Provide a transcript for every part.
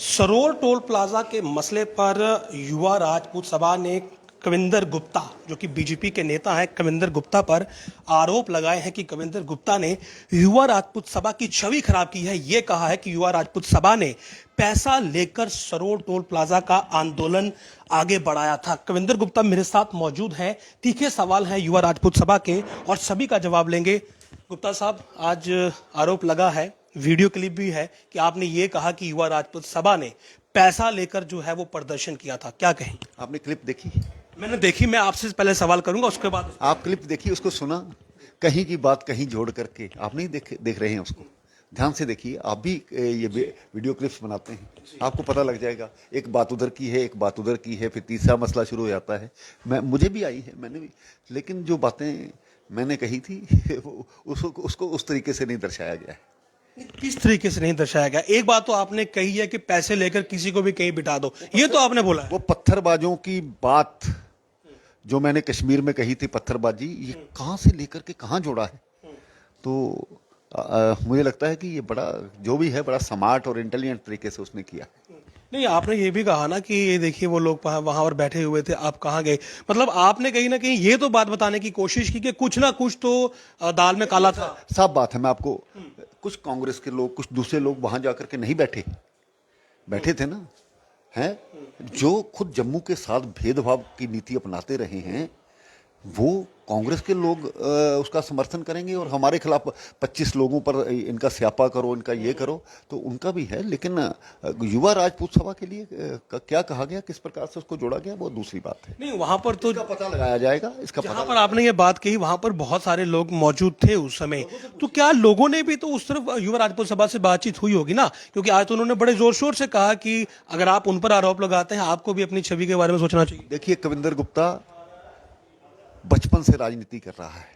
Saror toll plaza के मसले पर युवा राजपूत सभा ने कविंदर गुप्ता, जो कि बीजेपी के नेता हैं, कविंदर गुप्ता पर आरोप लगाए हैं कि कविंदर गुप्ता ने युवा राजपूत सभा की छवि खराब की है। ये कहा है कि युवा राजपूत सभा ने पैसा लेकर सरोर टोल प्लाजा का आंदोलन आगे बढ़ाया था। कविंदर गुप्ता मेरे साथ मौजूद हैं। तीखे सवाल हैं युवा राजपूत सभा के और सभी का जवाब लेंगे। गुप्ता साहब, आज आरोप लगा है, वीडियो क्लिप भी है, कि आपने ये कहा कि युवा राजपूत सभा ने पैसा लेकर जो है वो प्रदर्शन किया था। क्या कहें? आपने क्लिप देखी? मैंने देखी। मैं आपसे पहले सवाल करूंगा, उसके बाद आप क्लिप देखी, उसको सुना? कहीं की बात कहीं जोड़ करके आप नहीं देख रहे हैं उसको। ध्यान से देखिए। आप भी ये वीडियो क्लिप्स बनाते हैं, आपको पता लग जाएगा। एक बात उधर की है, एक बात उधर की है, फिर तीसरा मसला शुरू हो जाता है। मुझे भी आई है, मैंने भी, लेकिन जो बातें मैंने कही थी उसको उस तरीके से नहीं दर्शाया गया है। किस तरीके से नहीं दर्शाया गया? एक बात तो आपने कही है कि पैसे लेकर किसी को भी कहीं बिठा दो, ये तो आपने बोला है। वो पत्थरबाजों की बात जो मैंने कश्मीर में कही थी, पत्थरबाजी, ये कहाँ से लेकर के कहाँ जोड़ा है? तो मुझे लगता है कि ये बड़ा, जो भी है, बड़ा स्मार्ट और इंटेलिजेंट तरीके से उसने किया। नहीं, आपने ये भी कहा ना कि ये देखिए वो लोग वहां पर बैठे हुए थे, आप कहाँ गए? मतलब आपने कहीं ना कहीं ये तो बात बताने की कोशिश की कि कुछ ना कुछ तो दाल में काला था। साफ बात है। मैं आपको, कुछ कांग्रेस के लोग, कुछ दूसरे लोग वहां जाकर के नहीं बैठे थे ना, हैं, जो खुद जम्मू के साथ भेदभाव की नीति अपनाते रहे हैं, वो कांग्रेस के लोग उसका समर्थन करेंगे और हमारे खिलाफ 25 लोगों पर इनका स्यापा करो, इनका ये करो, तो उनका भी है। लेकिन युवा राजपूत सभा के लिए क्या कहा गया, किस प्रकार से उसको जोड़ा गया, वो दूसरी बात है। नहीं, वहां पर तो पता लगाया जाएगा। इसका जहां पर आपने ये बात कही वहां पर बहुत सारे लोग मौजूद थे उस समय, तो क्या लोगों ने भी तो उस तरफ युवा राजपूत सभा से बातचीत हुई होगी ना? क्योंकि आज तो उन्होंने बड़े जोर शोर से कहा कि अगर आप उन पर आरोप लगाते हैं, आपको भी अपनी छवि के बारे में सोचना चाहिए। देखिए, कविंदर गुप्ता बचपन से राजनीति कर रहा है,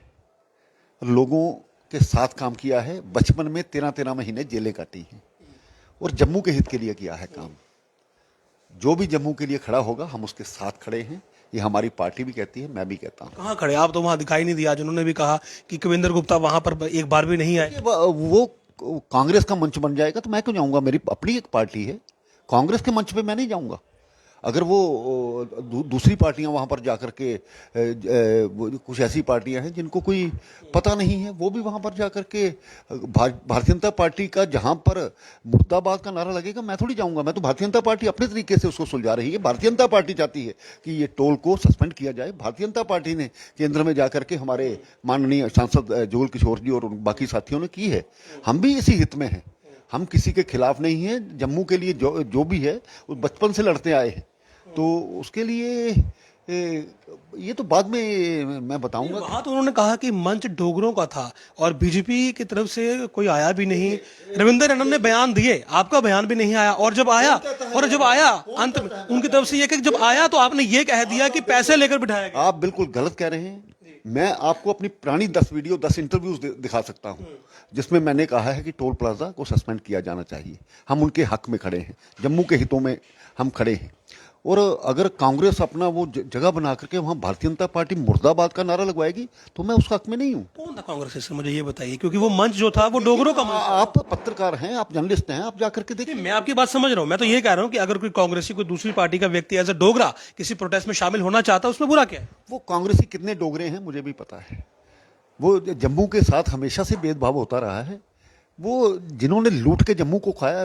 लोगों के साथ काम किया है, बचपन में 13-13 महीने जेलें काटी हैं और जम्मू के हित के लिए किया है काम। जो भी जम्मू के लिए खड़ा होगा, हम उसके साथ खड़े हैं। ये हमारी पार्टी भी कहती है, मैं भी कहता हूँ। कहाँ खड़े? आप तो वहां दिखाई नहीं दिया। आज उन्होंने भी कहा कि कविंदर गुप्ता वहां पर एक बार भी नहीं आए। वो कांग्रेस का मंच बन जाएगा तो मैं क्यों जाऊंगा? मेरी अपनी एक पार्टी है, कांग्रेस के मंच पे मैं नहीं जाऊंगा। अगर वो दूसरी पार्टियां वहां पर जाकर के कुछ ऐसी पार्टियां हैं जिनको कोई पता नहीं है, वो भी वहां पर जाकर के भारतीय जनता पार्टी का जहां पर मुर्दाबाद का नारा लगेगा, मैं थोड़ी जाऊंगा। मैं तो, भारतीय जनता पार्टी अपने तरीके से उसको सुलझा रही है। भारतीय जनता पार्टी चाहती है कि ये टोल को सस्पेंड किया जाए। भारतीय जनता पार्टी ने केंद्र में जाकर के हमारे माननीय सांसद जुगल किशोर जी और बाकी साथियों ने की है। हम भी इसी हित में हैं, हम किसी के खिलाफ नहीं हैं। जम्मू के लिए जो भी है, वो बचपन से लड़ते आए हैं, तो उसके लिए ये तो बाद में मैं बताऊंगा। वहां तो उन्होंने कहा कि मंच डोगरों का था और बीजेपी की तरफ से कोई आया भी नहीं। रविंद्र रैना ने बयान दिए, आपका बयान भी नहीं आया। और जब आया अंत में उनकी तरफ से ये कि जब आया तो आपने ये कह दिया कि पैसे लेकर बिठाया गया। आप बिल्कुल गलत कह रहे हैं। मैं आपको अपनी पुरानी 10 वीडियो, 10 इंटरव्यूज दिखा सकता हूं, जिसमें मैंने कहा है कि टोल प्लाजा को सस्पेंड किया जाना चाहिए। हम उनके हक में खड़े हैं, जम्मू के हितों में हम खड़े हैं। और अगर कांग्रेस अपना वो जगह बना करके वहां भारतीय जनता पार्टी मुर्दाबाद का नारा लगवाएगी, तो मैं उस हक में नहीं हूं। कौन था कांग्रेस से, मुझे ये बताइए, क्योंकि वो मंच जो था वो डोगरों का मंच। आप पत्रकार हैं, आप जर्नलिस्ट हैं, आप जाकर के देखिए। मैं आपकी बात समझ रहा हूं। मैं तो ये कह रहा हूं कि अगर कोई कांग्रेसी, कोई दूसरी पार्टी का व्यक्ति एज ए डोगरा किसी प्रोटेस्ट में शामिल होना चाहता है, उसमें बुरा क्या है? वो कांग्रेसी कितने डोगरे हैं मुझे भी पता है। वो जम्मू के साथ हमेशा से भेदभाव होता रहा है। वो जिन्होंने लूट के जम्मू को खाया,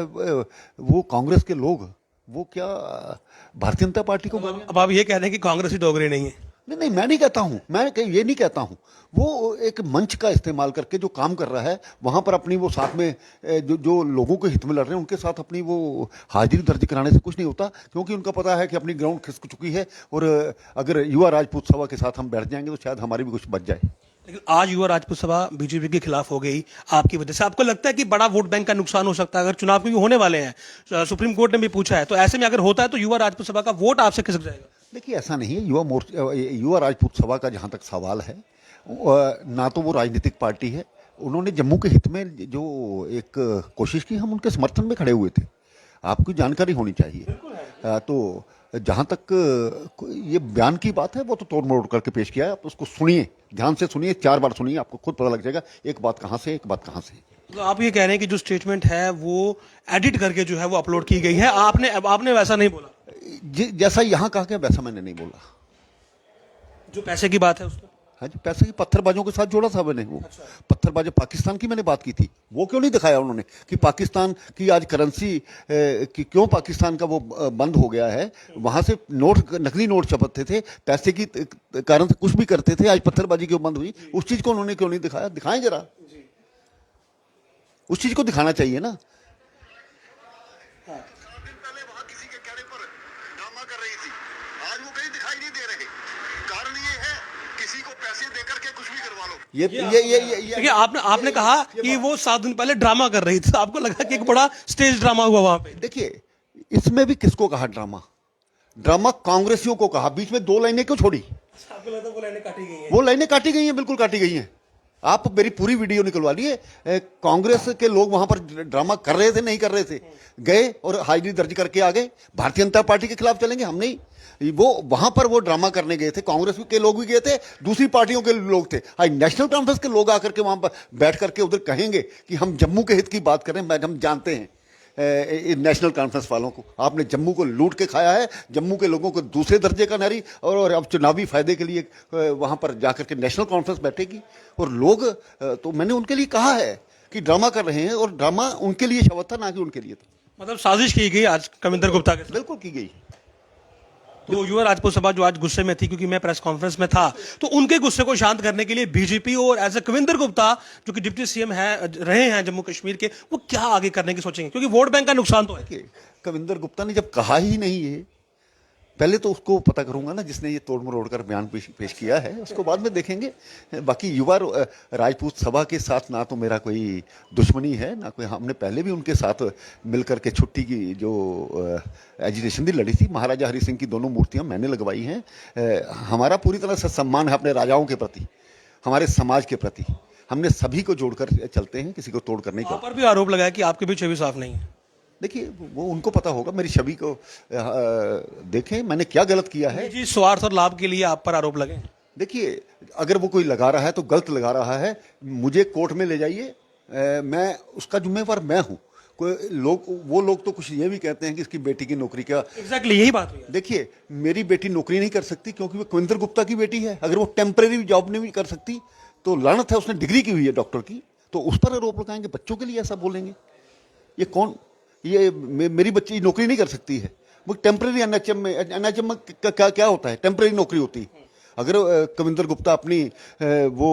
वो कांग्रेस के लोग, वो क्या भारतीय जनता पार्टी को? अब आप ये कह रहे हैं कि कांग्रेसी डोगरे नहीं है? नहीं, मैं नहीं कहता हूं, मैं ये नहीं कहता हूं। वो एक मंच का इस्तेमाल करके जो काम कर रहा है, वहां पर अपनी वो साथ में जो लोगों के हित में लड़ रहे हैं, उनके साथ अपनी वो हाजिरी दर्ज कराने से कुछ नहीं होता, क्योंकि उनका पता है कि अपनी ग्राउंड खिसक चुकी है। और अगर युवा राजपूत सभा के साथ हम बैठ जाएंगे तो शायद हमारी भी कुछ बच जाए। लेकिन आज युवा राजपूत सभा बीजेपी के खिलाफ हो गई आपकी वजह से। आपको लगता है कि बड़ा वोट बैंक का नुकसान हो सकता है? अगर चुनाव क्योंकि होने वाले हैं, सुप्रीम कोर्ट ने भी पूछा है, तो ऐसे में अगर होता है तो युवा राजपूत सभा का वोट आपसे खिसक जाएगा? देखिए, ऐसा नहीं है। युवा राजपूत सभा का जहां तक सवाल है, ना तो वो राजनीतिक पार्टी है। उन्होंने जम्मू के हित में जो एक कोशिश की, हम उनके समर्थन में खड़े हुए थे। आपकी जानकारी होनी चाहिए। तो जहां तक ये बयान की बात है, वो तो तोड़ मरोड़ करके पेश किया है। आप उसको सुनिए, ध्यान से सुनिए, 4 बार सुनिए, आपको खुद पता लग जाएगा एक बात कहां से, एक बात कहां से। तो आप ये कह रहे हैं कि जो स्टेटमेंट है वो एडिट करके जो है वो अपलोड की गई है, आपने वैसा नहीं बोला? जैसा यहां कहा गया वैसा मैंने नहीं बोला। जो पैसे की बात है उसमें? हाँ जी, पैसे की पत्थरबाजों के साथ जोड़ा था मैंने। वो पत्थरबाजों पाकिस्तान की मैंने बात की थी, वो क्यों नहीं दिखाया उन्होंने कि पाकिस्तान की आज करेंसी कि क्यों पाकिस्तान का वो बंद हो गया है। वहां से नोट, नकली नोट छपते थे, पैसे की कारण से कुछ भी करते थे, आज पत्थरबाजी क्यों बंद हुई, उस चीज को उन्होंने क्यों नहीं दिखाया? दिखाएं जरा, उस चीज को दिखाना चाहिए ना। पहले वहां किसी के कहने पर ड्रामा कर रही थी, आज वो कहीं दिखाई नहीं दे रहे। कारण ये है किसी को पैसे देकर के कुछ भी करवा लो। देखिए, आपने कहा कि वो 7 दिन पहले ड्रामा कर रही थी, तो आपको लगा कि एक बड़ा स्टेज ड्रामा हुआ वहां पे? देखिए, इसमें भी किसको कहा ड्रामा? ड्रामा कांग्रेसियों को कहा। बीच में 2 लाइनें क्यों छोड़ी? आपको लगता है वो लाइनें काटी गई हैं? वो लाइनें काटी गई हैं, बिल्कुल काटी गई हैं। आप मेरी पूरी वीडियो निकलवा लिए। कांग्रेस के लोग वहां पर ड्रामा कर रहे थे, नहीं कर रहे थे, गए और हाजिरी दर्ज करके आ गए। भारतीय जनता पार्टी के खिलाफ चलेंगे हम नहीं। वो वहां पर वो ड्रामा करने गए थे, कांग्रेस के लोग भी गए थे, दूसरी पार्टियों के लोग थे। आज नेशनल कॉन्फ्रेंस के लोग आकर के वहां पर बैठ करके उधर कहेंगे कि हम जम्मू के हित की बात करें। हम जानते हैं नेशनल कॉन्फ्रेंस वालों को, आपने जम्मू को लूट के खाया है, जम्मू के लोगों को दूसरे दर्जे का नारी, और अब चुनावी फायदे के लिए वहां पर जाकर के नेशनल कॉन्फ्रेंस बैठेगी। और लोग, तो मैंने उनके लिए कहा है कि ड्रामा कर रहे हैं, और ड्रामा उनके लिए शब्द था, ना कि उनके लिए था। मतलब साजिश की गई आज कविंदर गुप्ता के साथ? बिल्कुल की गई। तो युवा राजपूत सभा जो आज गुस्से में थी, क्योंकि मैं प्रेस कॉन्फ्रेंस में था, तो उनके गुस्से को शांत करने के लिए बीजेपी और एज ए कविंदर गुप्ता जो कि डिप्टी सीएम है रहे हैं जम्मू कश्मीर के, वो क्या आगे करने की सोचेंगे? क्योंकि वोट बैंक का नुकसान तो है। कि कविंदर गुप्ता ने जब कहा ही नहीं है, पहले तो उसको पता करूंगा ना जिसने ये तोड़ मरोड़ कर बयान पेश किया है, उसको बाद में देखेंगे। बाकी युवा राजपूत सभा के साथ ना तो मेरा कोई दुश्मनी है, ना कोई, हमने पहले भी उनके साथ मिलकर के छुट्टी की जो एजिटेशन भी लड़ी थी। महाराजा हरि सिंह की दोनों मूर्तियां मैंने लगवाई हैं। हमारा पूरी तरह से सम्मान है अपने राजाओं के प्रति, हमारे समाज के प्रति। हमने सभी को जोड़कर चलते हैं, किसी को तोड़कर नहीं वहां करते। पर भी आरोप लगाया कि आपकी भी छवि साफ नहीं है। देखिए, वो उनको पता होगा, मेरी छवि को देखें मैंने क्या गलत किया है। जी, स्वार्थ और लाभ के लिए आप पर आरोप लगे? देखिए, अगर वो कोई लगा रहा है तो गलत लगा रहा है, मुझे कोर्ट में ले जाइए, मैं उसका जिम्मेवार मैं हूं। कोई लोग, वो लोग तो कुछ ये भी कहते हैं कि इसकी बेटी की नौकरी क्या। एग्जैक्टली यही बात हुई है। देखिए, मेरी बेटी नौकरी नहीं कर सकती क्योंकि वो कविंदर गुप्ता की बेटी है। अगर वो टेम्परेरी जॉब नहीं कर सकती तो लानत है, उसने डिग्री की हुई है डॉक्टर की, तो उस पर आरोप लगाएंगे, बच्चों के लिए ऐसा बोलेंगे। ये कौन, ये मेरी बच्ची नौकरी नहीं कर सकती है, वो टेम्परेरी एनएचएम में, एनएचएम में क्या होता है, टेम्परेरी नौकरी होती है। अगर कविंदर गुप्ता अपनी वो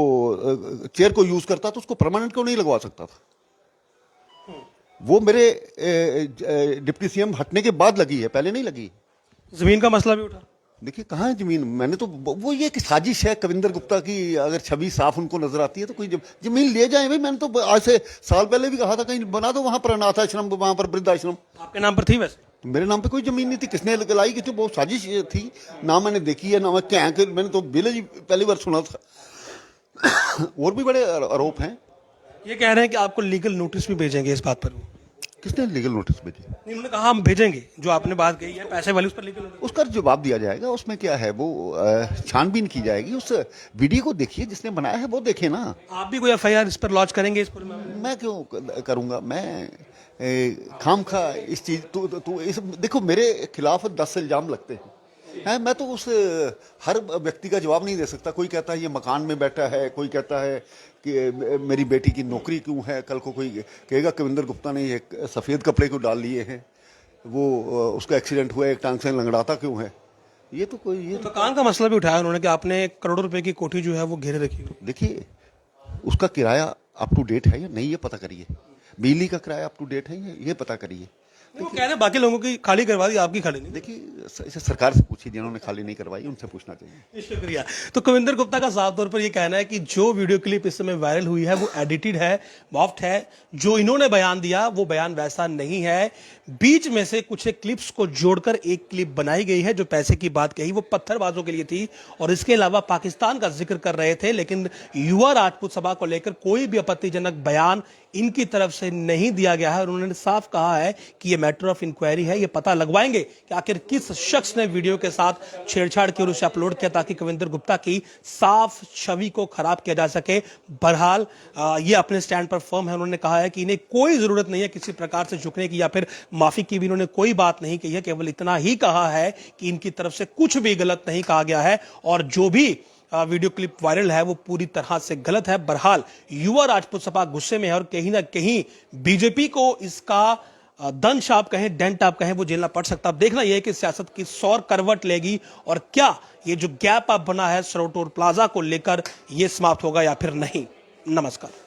चेयर को यूज करता तो उसको परमानेंट क्यों नहीं लगवा सकता था? वो मेरे डिप्टी सीएम हटने के बाद लगी है, पहले नहीं लगी। जमीन का मसला भी उठा? देखिए, कहाँ है जमीन? मैंने तो वो ये कि साजिश है कविंदर गुप्ता की, अगर छवि साफ उनको नजर आती है तो कोई जमीन ले जाए भाई। मैंने तो आज से साल पहले भी कहा था कहीं बना दो वहां पर अनाथ आश्रम, वहां पर वृद्धाश्रम। आपके नाम पर थी वैसे? मेरे नाम पे कोई जमीन नहीं थी, किसने लाई? किसने? बहुत साजिश थी, ना मैंने देखी है ना मैं क्या है, मैंने तो बिल जी पहली बार सुना था। और भी बड़े आरोप हैं। ये कह रहे हैं कि आपको लीगल नोटिस भी भेजेंगे इस बात पर? वो किसने लीगल नोटिस भेजी? नहीं, उन्होंने कहा हम भेजेंगे, जो आपने बात कही है पैसे वाली, उस पर लीगल नोटिस। उसका जवाब दिया जाएगा। उसमें क्या है, वो छानबीन की जाएगी। उस वीडियो को देखिए, जिसने बनाया है वो देखे ना। आप भी कोई एफआईआर इस पर लॉन्च करेंगे इस पर? मैं क्यों करूंगा? मैं खाम खा इस चीज तू इस देखो, मेरे खिलाफ 10 इल्जाम लगते हैं। मैं तो उस हर व्यक्ति का जवाब नहीं दे सकता। कोई कहता है ये मकान में बैठा है, कोई कहता है कि मेरी बेटी की नौकरी क्यों है, कल को कोई कहेगा कविंदर गुप्ता ने ये सफ़ेद कपड़े क्यों डाल लिए हैं, वो उसका एक्सीडेंट हुआ एक टांग से लंगड़ाता क्यों है। ये तो कोई, ये तो मकान का मसला भी उठाया उन्होंने कि आपने करोड़ों रुपए की कोठी जो है वो घेरे रखी हुई। देखिए, उसका किराया अप टू डेट है या नहीं, ये पता करिए। बिजली का किराया अप टू डेट है ये पता करिए। वो कह रहे हैं बाकी लोगों की खाली करवा दी, आपकी खाली नहीं। देखिए, इसे सरकार से पूछिए, जिन्होंने खाली नहीं करवाई उनसे पूछना चाहिए। शुक्रिया। तो कविंदर गुप्ता का साफ तौर पर यह कहना है कि जो वीडियो क्लिप इस समय वायरल हुई है वो एडिटेड है, मॉफ्ड है। जो इन्होंने बयान दिया वो बयान वैसा नहीं है। बीच में से कुछ एक क्लिप्स को जोड़कर एक क्लिप बनाई गई है। जो पैसे की बात कही वो पत्थरबाजों के लिए थी और इसके अलावा पाकिस्तान का जिक्र कर रहे थे। लेकिन युवा राजपूत सभा को लेकर कोई भी आपत्तिजनक बयान इनकी तरफ से नहीं दिया गया है और उन्होंने साफ कहा है कि यह मैटर ऑफ इंक्वायरी है, ये पता लगवाएंगे कि आखिर किस शख्स ने वीडियो के साथ छेड़छाड़ की और उसे अपलोड किया ताकि कविंदर गुप्ता की साफ छवि को खराब किया जा सके। बहरहाल ये अपने स्टैंड पर फर्म है। उन्होंने कहा है कि इन्हें कोई जरूरत नहीं है किसी प्रकार से झुकने की या फिर माफी की भी इन्होंने कोई बात नहीं कही है। केवल इतना ही कहा है कि इनकी तरफ से कुछ भी गलत नहीं कहा गया है और जो भी वीडियो क्लिप वायरल है वो पूरी तरह से गलत है। बहरहाल युवा राजपूत सपा गुस्से में है और कहीं ना कहीं बीजेपी को इसका दंश आप कहें, डेंट आप कहें, वो झेलना पड़ सकता है। अब देखना यह है कि सियासत की सौर करवट लेगी और क्या ये जो गैप अब बना है सरोटोर प्लाजा को लेकर ये समाप्त होगा या फिर नहीं। नमस्कार।